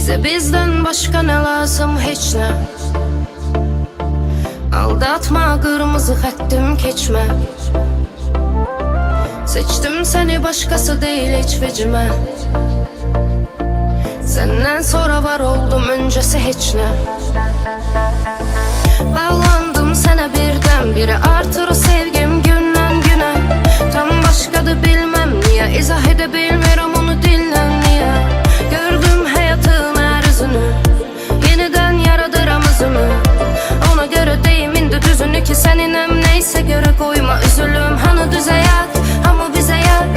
Bize bizden başka ne lazım, hiç ne. Aldatma, kırmızı xəttim keçmə. Seçtim seni, başkası değil hiç vecime. Senden sonra var oldum, öncesi hiç ne. Bağlandım sana birden-bire, artır sevgim gündən günə. Tam başkadır bilmem niye, izah edə bilmirəm onu dillə niye. Gördüm hayatın her yüzünü, yeniden yaradıram özümü. Ona göre deyim indi düzünü ki seninəm, neyse göre koyma üzülüm. Hanı düz hayat, ama bize yak,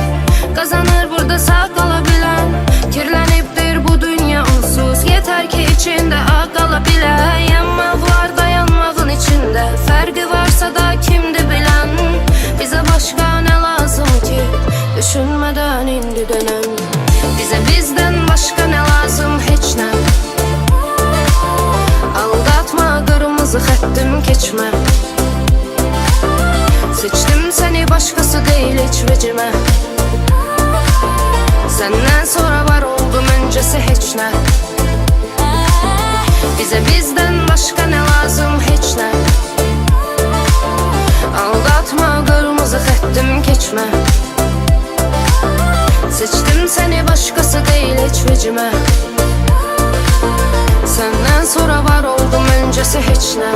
kazanır burada sağ kalabilen. Kirlenipdir bu dünya onsuz, yeter ki içinde ağ kalabilen. Yanmaq var dayanmağın içinde, farkı varsa da kimdi bilen. Bize başka ne lazım ki, düşünmeden indi dönem. Bize bizden başka ne lazım, hiç ne. Aldatma, kırmızı xəttim keçmə. Seçtim seni, başkası değil hiç vecime. Senden sonra var oldum, öncesi hiç ne. Bize bizden başka ne lazım, hiç ne. Aldatma, kırmızı xəttim keçmə. Seçtim seni, başkası değil hiç vecime. Senden sonra var oldum, öncesi hiç ne.